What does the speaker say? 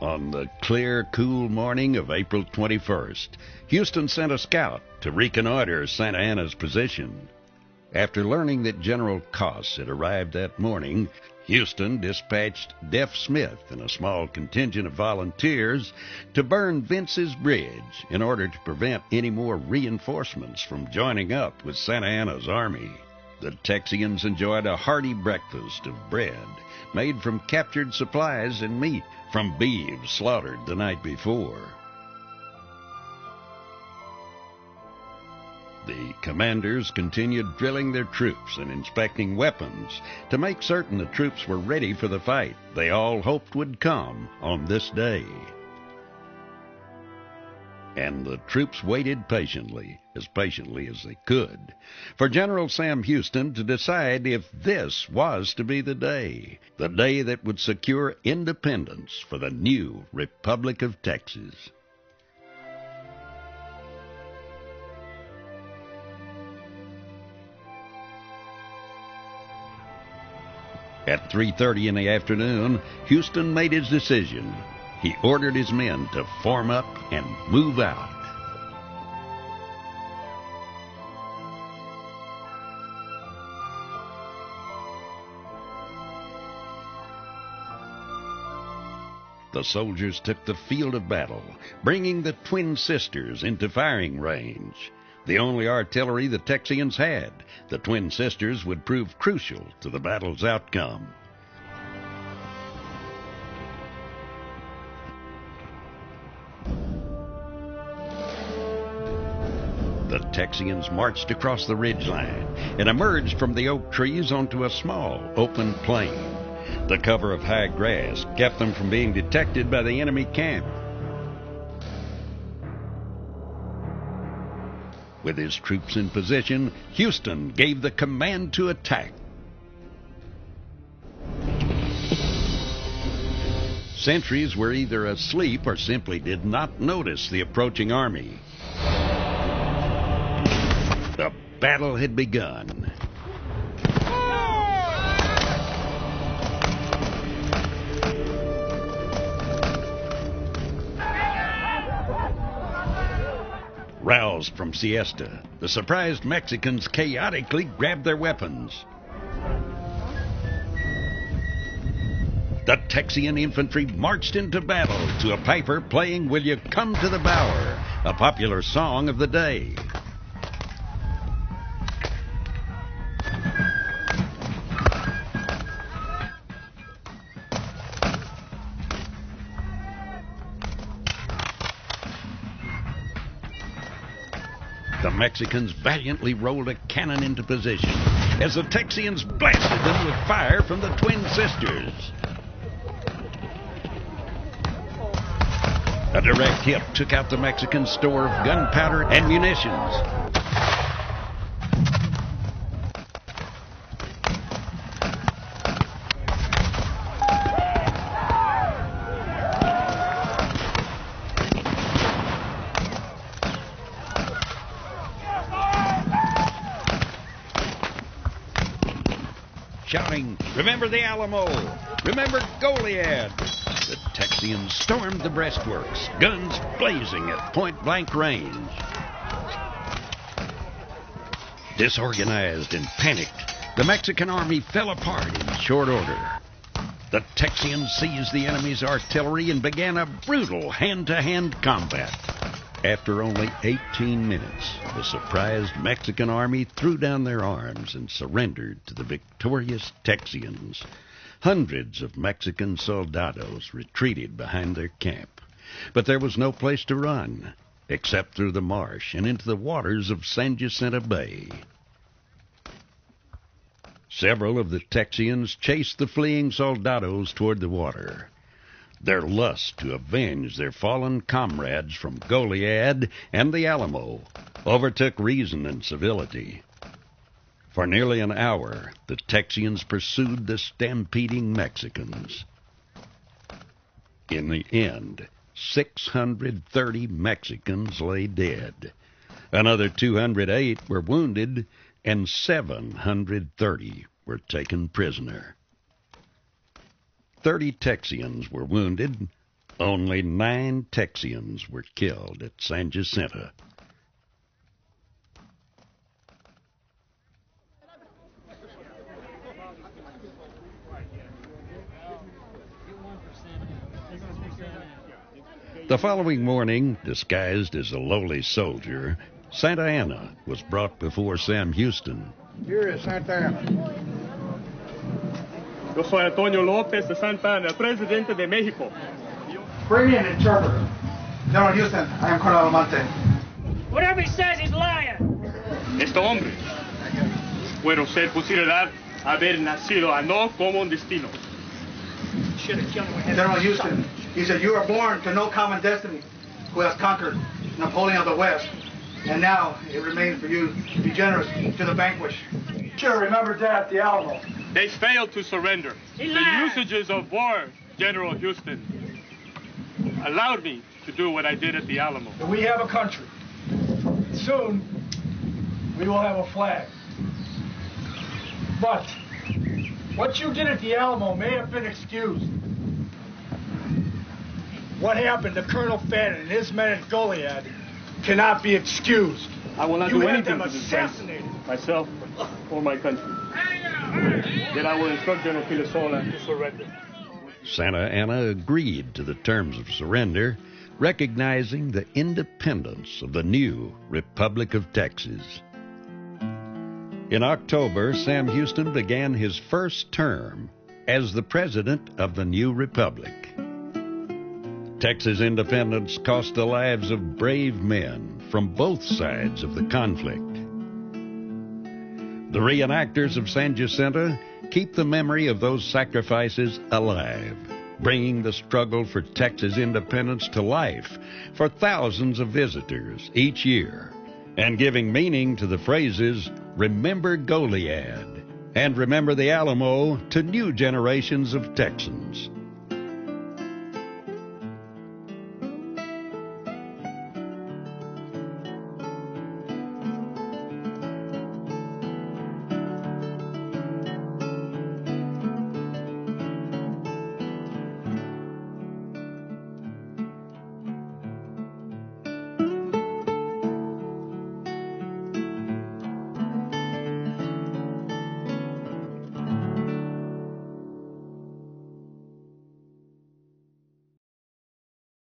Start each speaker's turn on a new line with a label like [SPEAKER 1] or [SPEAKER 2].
[SPEAKER 1] On the clear, cool morning of April 21st, Houston sent a scout to reconnoiter Santa Anna's position. After learning that General Koss had arrived that morning, Houston dispatched Deaf Smith and a small contingent of volunteers to burn Vince's Bridge in order to prevent any more reinforcements from joining up with Santa Anna's army. The Texians enjoyed a hearty breakfast of bread made from captured supplies and meat from beeves slaughtered the night before. The commanders continued drilling their troops and inspecting weapons to make certain the troops were ready for the fight they all hoped would come on this day. And the troops waited patiently as they could, for General Sam Houston to decide if this was to be the day that would secure independence for the new Republic of Texas. At 3:30 in the afternoon, Houston made his decision. He ordered his men to form up and move out. The soldiers took the field of battle, bringing the Twin Sisters into firing range. The only artillery the Texians had, the Twin Sisters would prove crucial to the battle's outcome. The Texians marched across the ridgeline and emerged from the oak trees onto a small, open plain. The cover of high grass kept them from being detected by the enemy camp. With his troops in position, Houston gave the command to attack. Sentries were either asleep or simply did not notice the approaching army. The battle had begun. Roused from siesta, the surprised Mexicans chaotically grabbed their weapons. The Texian infantry marched into battle to a piper playing "Will You Come to the Bower," a popular song of the day. The Mexicans valiantly rolled a cannon into position as the Texians blasted them with fire from the Twin Sisters. A direct hit took out the Mexican store of gunpowder and munitions. Shouting, "Remember the Alamo! Remember Goliad!" The Texians stormed the breastworks, guns blazing at point-blank range. Disorganized and panicked, the Mexican army fell apart in short order. The Texians seized the enemy's artillery and began a brutal hand-to-hand combat. After only 18 minutes, the surprised Mexican army threw down their arms and surrendered to the victorious Texians. Hundreds of Mexican soldados retreated behind their camp, but there was no place to run except through the marsh and into the waters of San Jacinto Bay. Several of the Texians chased the fleeing soldados toward the water. Their lust to avenge their fallen comrades from Goliad and the Alamo overtook reason and civility. For nearly an hour, the Texians pursued the stampeding Mexicans. In the end, 630 Mexicans lay dead. Another 208 were wounded, and 730 were taken prisoner. 30 Texians were wounded, Only 9 Texians were killed at San Jacinto. The following morning, disguised as a lowly soldier, Santa Anna was brought before Sam Houston.
[SPEAKER 2] Here is Santa Anna.
[SPEAKER 3] Yo soy Antonio López de Santa Ana, presidente de México.
[SPEAKER 2] Bring me an interpreter. General Houston, I am Colonel Almonte.
[SPEAKER 4] Whatever he says, he's lying.
[SPEAKER 3] Este hombre puede ser considerado haber nacido a no como un destino.
[SPEAKER 4] Should have killed him.
[SPEAKER 2] General Houston, he said you are born to no common destiny, who has conquered Napoleon of the West. And now it remains for you to be generous to the vanquished. Sure, remember that at the Alamo.
[SPEAKER 3] They failed to surrender.
[SPEAKER 4] He
[SPEAKER 3] The
[SPEAKER 4] lied.
[SPEAKER 3] usages of war, General Houston, allowed me to do what I did at the Alamo.
[SPEAKER 5] We have a country. Soon, we will have a flag. But what you did at the Alamo may have been excused. What happened to Colonel Fannin and his men at Goliad cannot be excused.
[SPEAKER 3] I will not
[SPEAKER 5] You
[SPEAKER 3] do
[SPEAKER 5] had
[SPEAKER 3] anything
[SPEAKER 5] them
[SPEAKER 3] to disgrace
[SPEAKER 5] assassinated.
[SPEAKER 3] myself or my country. Then I will instruct General Pilasola to surrender.
[SPEAKER 1] Santa Anna agreed to the terms of surrender, recognizing the independence of the new Republic of Texas. In October, Sam Houston began his first term as the president of the new republic. Texas independence cost the lives of brave men from both sides of the conflict. The reenactors of San Jacinto keep the memory of those sacrifices alive, bringing the struggle for Texas independence to life for thousands of visitors each year, and giving meaning to the phrases, "Remember Goliad" and "Remember the Alamo" to new generations of Texans.